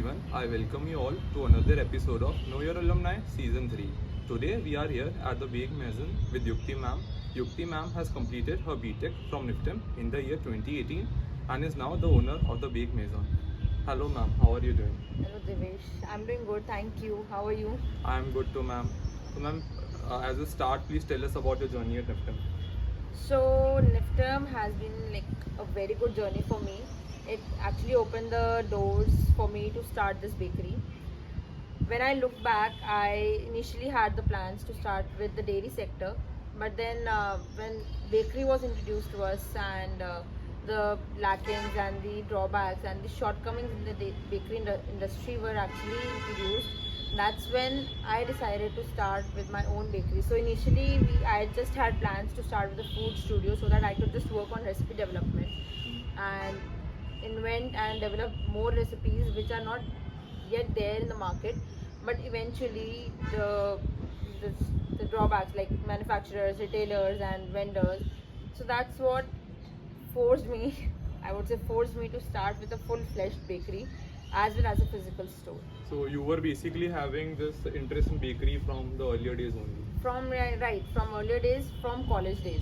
everyone, I welcome you all to another episode of Know Your Alumni Season 3. Today we are here at the Bakke Maison with Yukti ma'am. Yukti ma'am has completed her B.Tech from NIFTEM in the year 2018 and is now the owner of the Bakke Maison. Hello ma'am, how are you doing? Hello Devesh, I'm doing good, thank you. How are you? I am good too ma'am. So ma'am, as a start, please tell us about your journey at NIFTEM. So NIFTEM has been like a very good journey for me. It actually opened the doors for me to start this bakery. When I look back, I initially had the plans to start with the dairy sector, but then when bakery was introduced to us and the lackings and the drawbacks and the shortcomings in the bakery industry were actually introduced, that's when I decided to start with my own bakery. So initially I just had plans to start with a food studio so that I could just work on recipe development and invent and develop more recipes which are not yet there in the market, but eventually the, the drawbacks like manufacturers, retailers and vendors, so that's what forced me I would say forced me to start with a full-fledged bakery as well as a physical store. So you were basically having this interest in bakery from the earlier days only. From right from earlier days, from college days.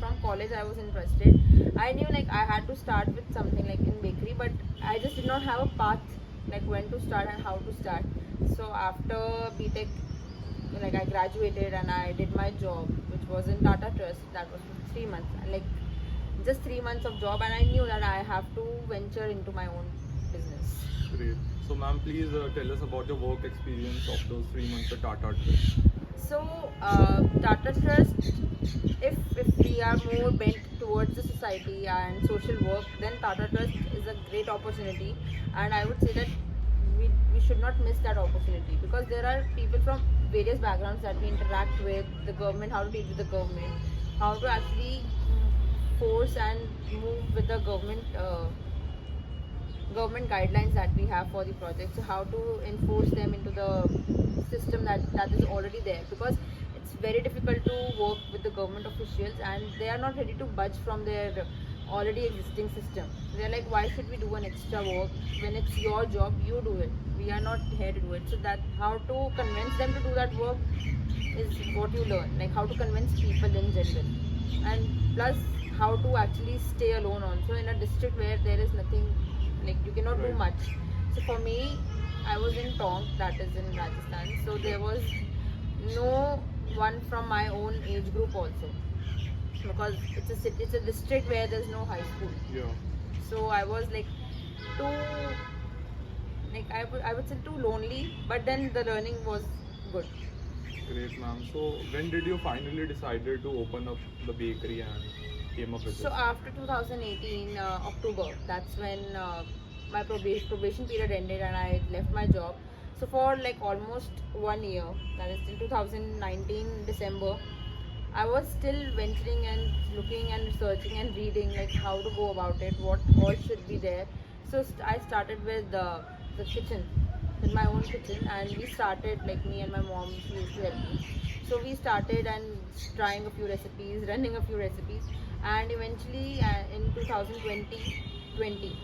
From college I was interested. I knew like I had to start with something like in bakery, but I just did not have a path like when to start and how to start. So after B.Tech, like I graduated and I did my job, which was in Tata Trust. That was for 3 months, like just 3 months of job, and I knew that I have to venture into my own business. Great. So ma'am, please tell us about your work experience of those 3 months at Tata Trust. So Tata Trust, if we are more bent towards the society and social work, then Tata Trust is a great opportunity, and I would say that we should not miss that opportunity, because there are people from various backgrounds that we interact with the government, how to deal with the government, how to actually force and move with the government guidelines that we have for the project. So how to enforce them into the system that is already there, because it's very difficult to work with the government officials and they are not ready to budge from their already existing system. They're like, why should we do an extra work when it's your job, you do it, we are not here to do it. So that how to convince them to do that work is what you learn, like how to convince people in general, and plus how to actually stay alone also in a district where there is nothing, like you cannot do much. So for me, I was in Tonk, that is in Rajasthan, so there was no one from my own age group also, because it's a city, it's a district where there's no high school. Yeah. So I was like too, like I would say too lonely, but then the learning was good. Great ma'am. So when did you finally decided to open up the bakery and came up with So it? after 2018 October, that's when my probation period ended and I left my job. So for like almost 1 year, that is till 2019 December, I was still venturing and looking and researching and reading like how to go about it, what all should be there. So I started with the kitchen, with my own kitchen, and we started, like me and my mom, she used to help me. So we started and trying a few recipes, running a few recipes, and eventually in 2020,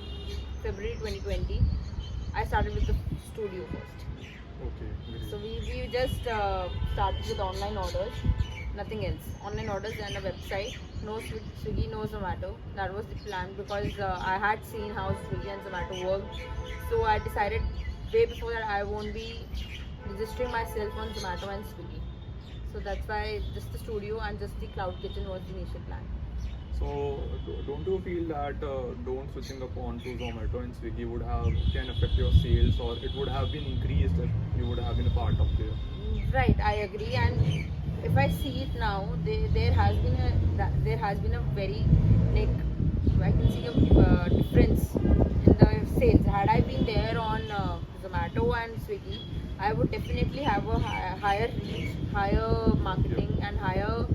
February 2020, I started with the studio first. Okay, great. So we just started with online orders, nothing else. Online orders and a website. No Swiggy, no Zomato. That was the plan, because I had seen how Swiggy and Zomato worked. So I decided way before that I won't be registering myself on Zomato and Swiggy. So that's why just the studio and just the cloud kitchen was the initial plan. So don't you feel that don't switching up on to Zomato and Swiggy would have can affect your sales, or it would have been increased if you would have been a part of there? Right, I agree. And if I see it now, there has been a very, like, I can see a difference in the sales. Had I been there on Zomato and Swiggy, I would definitely have a higher reach, higher marketing, and higher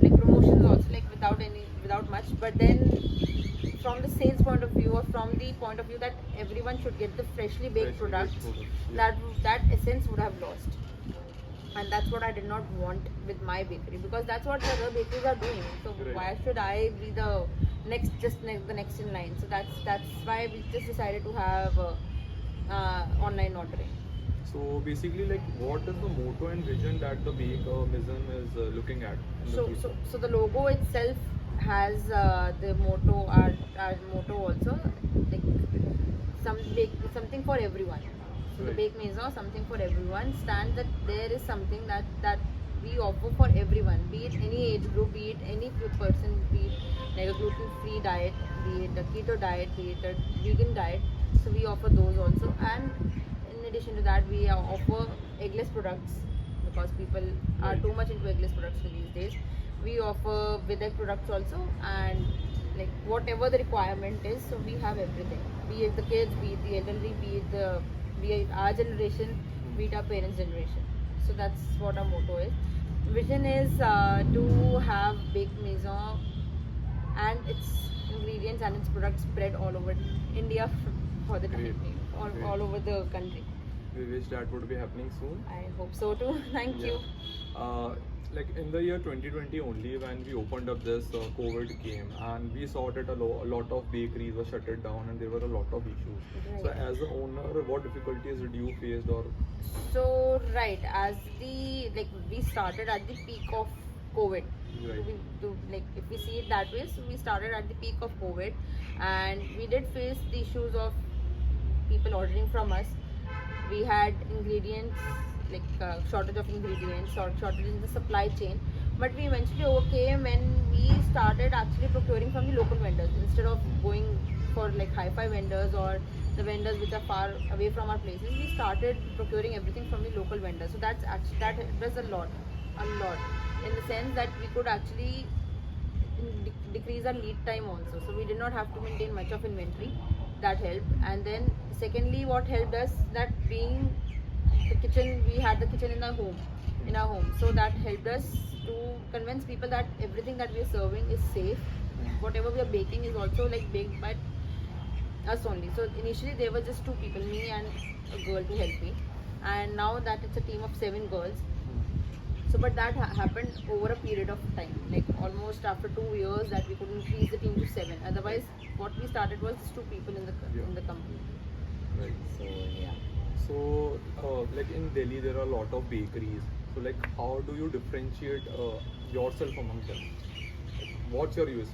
like promotions also, like without much. But then from the sales point of view, or from the point of view that everyone should get the freshly baked products, Yeah. that essence would have lost. And that's what I did not want with my bakery, because that's what the other bakeries are doing. So Right. why should I be the next in line? So that's why we just decided to have online ordering. So basically, like, what is the motto and vision that the Bakke Maison is looking at in the future? So the logo itself has the motto, our motto also, like something for everyone. So the Right. Bakke Maison, something for everyone, stands that there is something that we offer for everyone, be it any age group, be it any person, be it like a gluten-free diet, be it a keto diet, be it a vegan diet. So we offer those also, and in addition to that, we offer eggless products because people are Right. too much into eggless products these days. We offer with egg products also, and like whatever the requirement is, so we have everything. Be it the kids, be it the elderly, be it our generation, be it our parents' generation. So that's what our motto is. Vision is to have Bakke Maison and its ingredients and its products spread all over India for the time Great. being, Great. all over the country. We wish that would be happening soon. I hope so too. Thank you. Uh, like in the year 2020 only, when we opened up this, COVID came, and we saw that a lot of bakeries were shutted down, and there were a lot of issues. So, Right. as the owner, what difficulties did you face, or So right, as we started at the peak of COVID. right? Like if we see it that way, so we started at the peak of COVID, and we did face the issues of people ordering from us. We had ingredients shortage of ingredients or shortage in the supply chain, but we eventually overcame when we started actually procuring from the local vendors instead of going for like hi-fi vendors or the vendors which are far away from our places. We started procuring everything from the local vendors, so that helped us a lot in the sense that we could actually decrease our lead time also, so we did not have to maintain much of inventory. That helped. And then secondly, what helped us, that being the kitchen, we had the kitchen in our home, so that helped us to convince people that everything that we are serving is safe. Whatever we are baking is also like baked by us only. So initially there were just two people, me and a girl, to help me, and now that it's a team of 7 girls. So but that happened over a period of time, like almost after 2 years, that we could increase the team to 7. Otherwise what we started was just 2 people in the company. Right. So yeah. So, like in Delhi, there are a lot of bakeries. So, like, how do you differentiate yourself among them? What's your USP?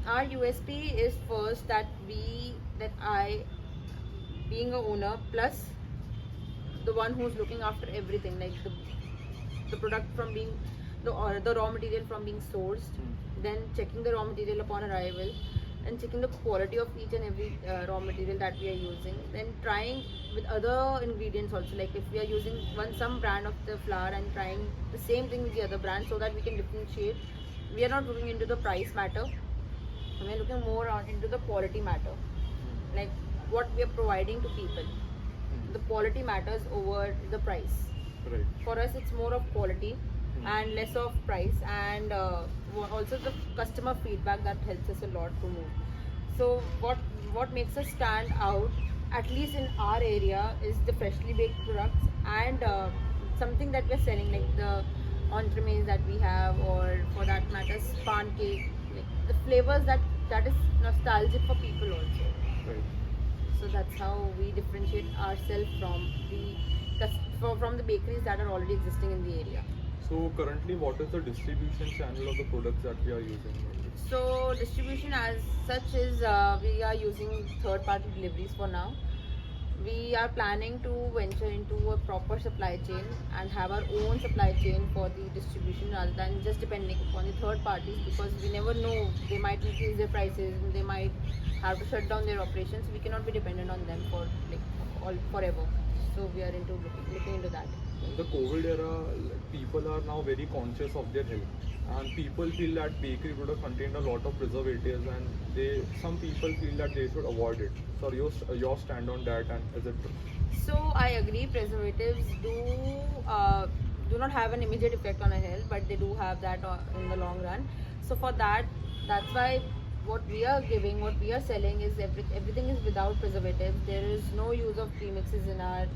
Our USP is first that I, being a owner, plus the one who's looking after everything, like the product from being the raw material from being sourced, then checking the raw material upon arrival, and checking the quality of each and every raw material that we are using, then trying with other ingredients also, like if we are using some brand of the flour and trying the same thing with the other brand, so that we can differentiate. We are not looking into the price matter, we are looking more into the quality matter, like what we are providing to people. The quality matters over the price. Right. For us it's more of quality and less of price, and also the customer feedback that helps us a lot to move. So what makes us stand out, at least in our area, is the freshly baked products, and something that we're selling, like the entremets that we have, or for that matter span cake, like the flavors that is nostalgic for people also. Right. So that's how we differentiate ourselves from the bakeries that are already existing in the area. So, currently, what is the distribution channel of the products that we are using? So distribution as such is we are using third-party deliveries for now. We are planning to venture into a proper supply chain and have our own supply chain for the distribution, rather than just depending upon the third parties, because we never know, they might increase their prices and they might have to shut down their operations. We cannot be dependent on them for forever. So we are looking into that. In the COVID era, like, people are now very conscious of their health, and people feel that bakery product contain a lot of preservatives, and some people feel that they should avoid it. So, your stand on that, and is it true? So I agree, preservatives do not have an immediate effect on our health, but they do have that in the long run. So for that's why what we are selling is everything is without preservatives. There is no use of premixes in our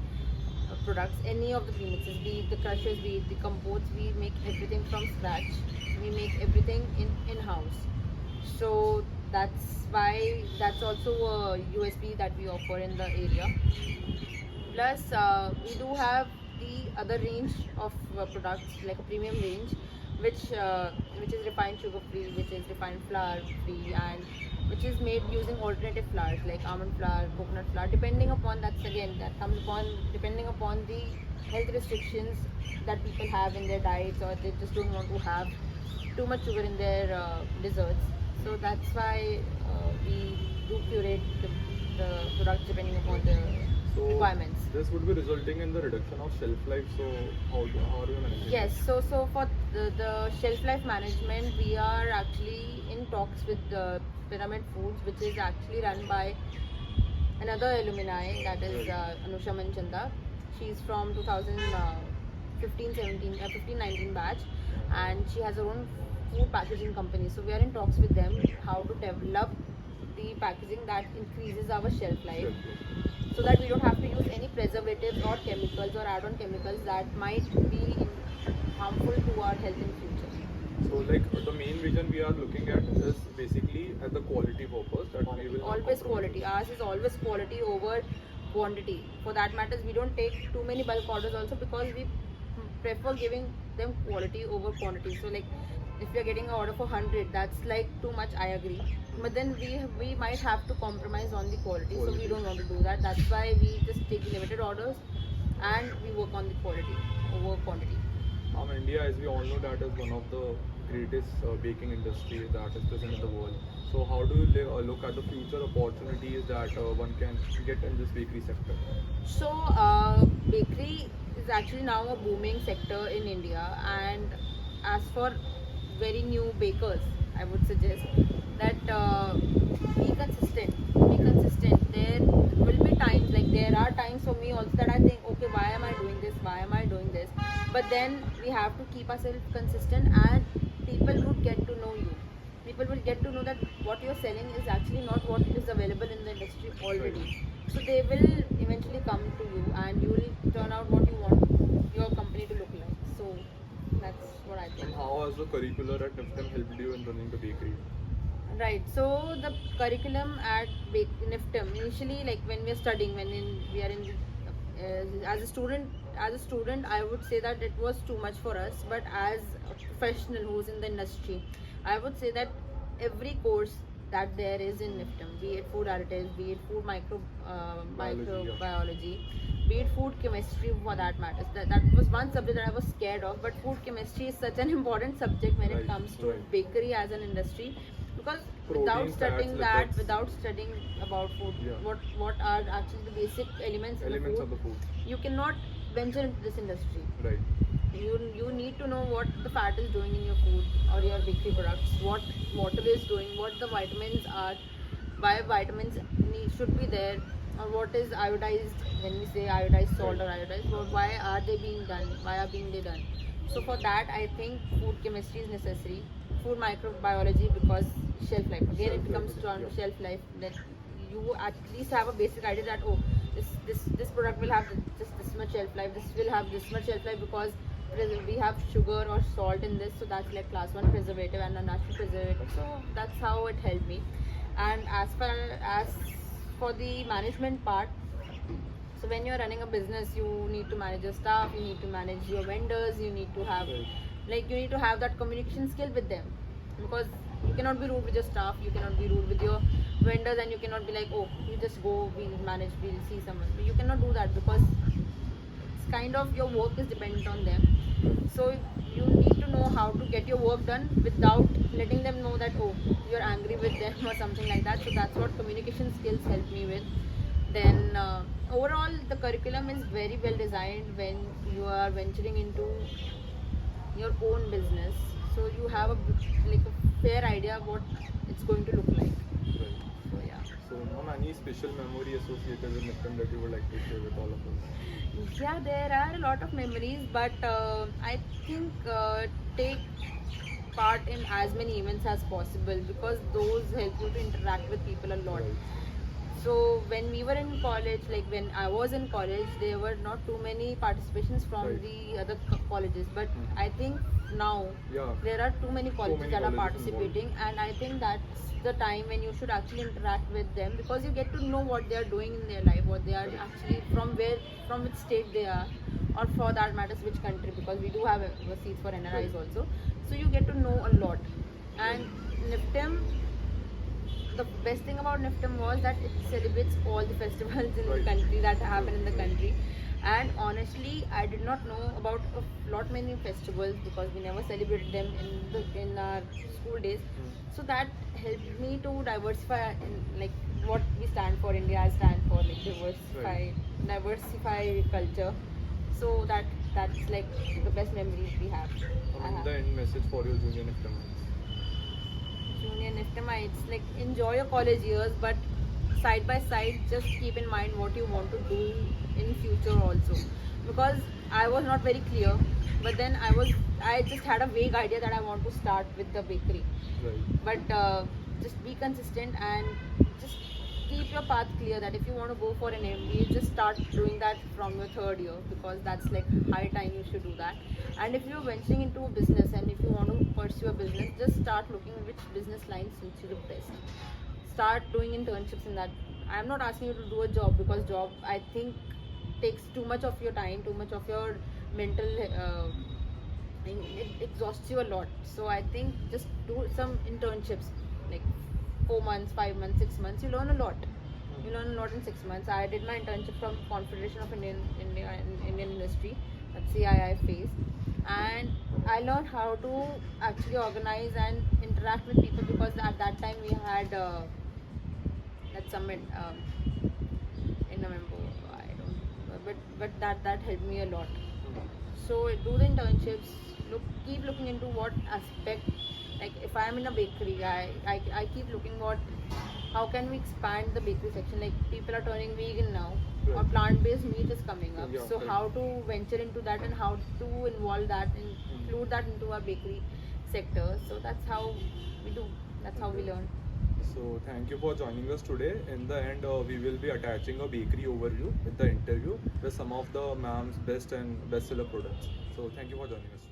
products, any of the premixes, be it the crushes, be it the compotes. We make everything from scratch. We make everything in-house. So that's also a USP that we offer in the area. Plus, we do have the other range of products like a premium range, which is refined sugar free, which is refined flour free, and which is made using alternative flours like almond flour, coconut flour. Depending upon that comes upon depending upon the health restrictions that people have in their diets, or they just don't want to have too much sugar in their desserts. So that's why we do curate the products depending upon the So requirements. this would be resulting in the reduction of shelf life. So how are you managing? Yes, so for the shelf life management, we are actually in talks with Pyramid Foods, which is actually run by another alumni, that is Anusha Manchanda. She's from 2015-19 batch, and she has her own food packaging company. So we are in talks with them how to develop the packaging that increases our shelf life, so that we don't have to use any preservatives or chemicals or add-on chemicals that might be harmful to our health in future. So like the main vision we are looking at is basically at the quality purpose that we will not Always compromise. quality. Ours is always quality over quantity. For that matters, we don't take too many bulk orders also, because we prefer giving them quality over quantity. So like if you're getting an order for 100, that's like too much, I agree. But then we might have to compromise on the quality, so we don't want to do that. That's why we just take limited orders and we work on the quality over quantity. India, as we all know, that is one of the greatest baking industry that is present in the world. So how do you look at the future opportunities that one can get in this bakery sector? So, bakery is actually now a booming sector in India, and as for very new bakers, I would suggest that be consistent. Be consistent. There will be times, like there are times for me also, that I think, okay, why am I doing this? Why am I doing this? But then we have to keep ourselves consistent, and people would get to know you. People will get to know that what you're selling is actually not what is available in the industry already. So they will eventually come to you, and you will turn out what you want your company to look like. So that's what I think. And how has the curricular at NIFTEM helped you in running the bakery? Right. So the curriculum at NIFTEM, initially, like when we are studying, we are in as a student, I would say that it was too much for us. But as a professional who's in the industry, I would say that every course that there is in NIFTEM, be it food additives, be it food microbiology, be it food chemistry, for that matters. That was one subject that I was scared of, but food chemistry is such an important subject when it comes to bakery as an industry, because Protein, fats, lipids. without studying about food, what are actually the basic elements in Elements of the food. you cannot venture into this industry. Right. You need to know what the fat is doing in your food or your bakery products, what water is doing, what the vitamins are, why vitamins should be there, or what is iodized, when we say iodized salt or iodized, why are they being done, why are being they done. So for that, I think food chemistry is necessary. Food microbiology, because shelf life, again it comes down to shelf life, that you at least have a basic idea that, oh, this product will have just this much shelf life, this will have this much shelf life, because we have sugar or salt in this, so that's like class 1 preservative and a natural preservative. So that's how it helped me. And as far as for the management part, so when you're running a business, you need to manage your staff, you need to manage your vendors, you need to have that communication skill with them, because you cannot be rude with your staff, you cannot be rude with your vendors, and you cannot be like, oh, you just go, we'll manage, we'll see someone. You cannot do that, because it's kind of, your work is dependent on them. So you need to know how to get your work done without letting them know that, oh, you're angry with them or something like that. So that's what communication skills help me with. Then overall, the curriculum is very well designed when you are venturing into your own business, so you have a fair idea what it's going to look like. Right. So yeah. So, Mom, any special memory associated with NIFTEM that you would like to share with all of us? Yeah, there are a lot of memories, but I think take part in as many events as possible, because those help you to interact with people a lot. Right. So when we were in college, like when I was in college, there were not too many participations from Right. the other colleges, but I think now, Yeah. there are too many colleges many that are colleges involved. participating, and I think that's the time when you should actually interact with them, because you get to know what they are doing in their life, what they are Correct. actually from which state they are, or for that matters which country, because we do have seats for NRIs Right. also. So you get to know a lot. And NIFTEM, the best thing about NIFTEM was that it celebrates all the festivals in Right. the country that happen in the Right. country. And honestly, I did not know about a lot many festivals because we never celebrated them in our school days. So that helped me to diversify in like what we stand for. India stand for like diversify culture. So that's like the best memories we have. I In have. the end message for your junior NIFTEMites. Junior NIFTEMites, like enjoy your college years, but side by side, just keep in mind what you want to do in future also. Because I was not very clear, but then I just had a vague idea that I want to start with the bakery. Right. But just be consistent and just keep your path clear, that if you want to go for an MBA, just start doing that from your third year, because that's like high time you should do that. And if you're venturing into a business and if you want to pursue a business, just start looking which business line suits you the best. Start doing internships in that. I'm not asking you to do a job, because job I think takes too much of your time, too much of your mental it exhausts you a lot. So I think just do some internships, like 4 months, 5 months, 6 months. You learn a lot. You learn a lot in 6 months. I did my internship from Confederation of Indian Industry, that's CII phase, and I learned how to actually organize and interact with people, because at that time we had that summit in November. I don't remember, but that helped me a lot. So do the internships, keep looking into what aspect, like if I'm in a bakery, I keep looking what, how can we expand the bakery section, like people are turning vegan now, or Right. plant-based meat is coming up. Yeah, So correct. how to venture into that and how to involve that, include that into our bakery sector. So that's how we do, that's how we Okay. learn. So thank you for joining us today. In the end, we will be attaching a bakery overview with the interview with some of the ma'am's best and bestseller products. So thank you for joining us today.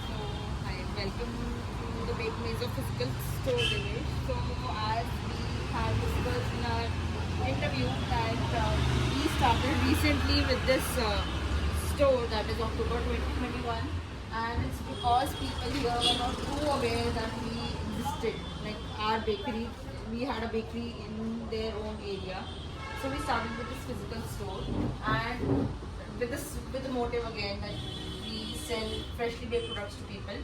So, hi, welcome to the Bakke Maison physical store, Dinesh. So, as we have discussed in our interview that we started recently with this store, that is October 2021, and it's because people here were not too aware that we existed. Like our bakery, we had a bakery in their own area. So we started with this physical store, and with the motive again that we sell freshly baked products to people.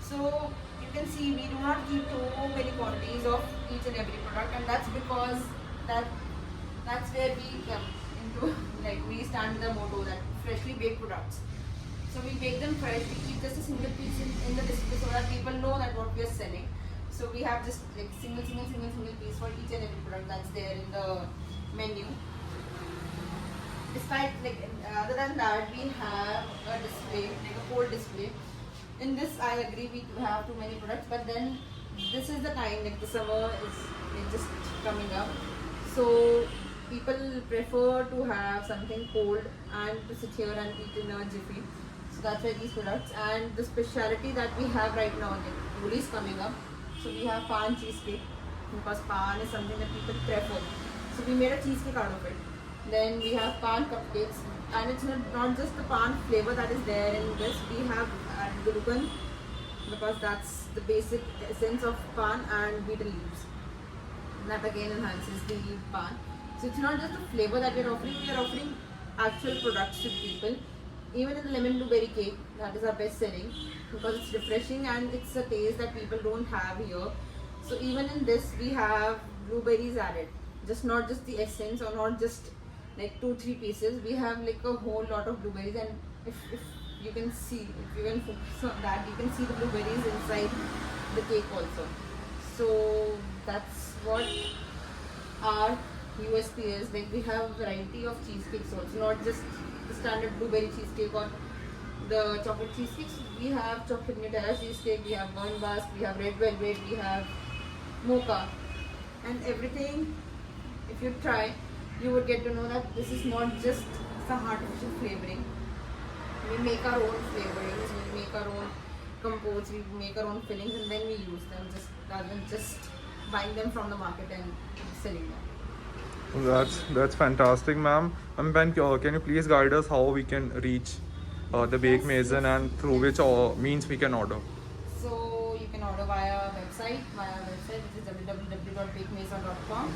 So you can see we do not keep too many quantities of each and every product, and that's because that that's where we come into, like we stand with the motto that freshly baked products. So we bake them fresh. We keep just a single piece in the display so that people know that what we are selling. So we have just like single piece for each and every product that's there in the menu. Despite like other than that, we have a display, like a cold display. In this, I agree we have too many products, but then this is the time, like the summer is just coming up, so people prefer to have something cold and to sit here and eat in a jiffy. So that's why these products, and the specialty that we have right now, like Holi is coming up, so we have pan cheesecake, because pan is something that people prefer. So we made a cheesecake out of it. Then we have pan cupcakes, and it's not just the pan flavor that is there in this. We have glucan, because that's the basic essence of pan, and betel leaves. That again enhances the pan. So it's not just the flavor that we are offering actual products to people. Even in the lemon blueberry cake, that is our best selling, because it's refreshing and it's a taste that people don't have here. So even in this, we have blueberries added, just not just the essence or not just like 2-3 pieces. We have like a whole lot of blueberries, and if you can see, if you can focus on that, you can see the blueberries inside the cake also. So that's what our USP is. Like we have variety of cheesecakes also, not just the standard blueberry cheesecake or the chocolate cheesecakes. We have chocolate Nutella cheesecake, we have burnt busk, we have red velvet, we have mocha, and everything. If you try, you would get to know that this is not just some artificial flavoring. We make our own flavorings, we make our own compotes, we make our own fillings, and then we use them just rather than just buying them from the market and selling them. That's fantastic, ma'am. Ben, can you please guide us how we can reach the Bakke Maison and through which means we can order? So you can order via our website which is www.bakkemaison.com,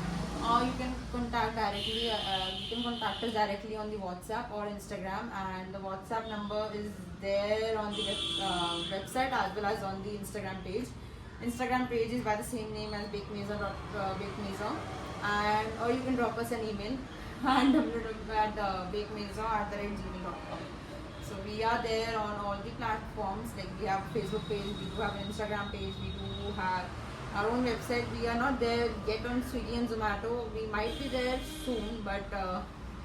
or you can contact directly. You can contact us directly on the WhatsApp or Instagram, and the WhatsApp number is there on the website as well as on the Instagram page. Instagram page is by the same name as Bakke Maison, and or you can drop us an email and www.bakkemaison@gmail.com. So we are there on all the platforms. Like we have a Facebook page, we do have an Instagram page, we do have our own website. We are not there yet on Swiggy and Zomato. We might be there soon, but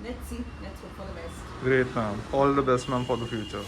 let's see. Let's hope for the best. Great, ma'am. All the best, ma'am, for the future.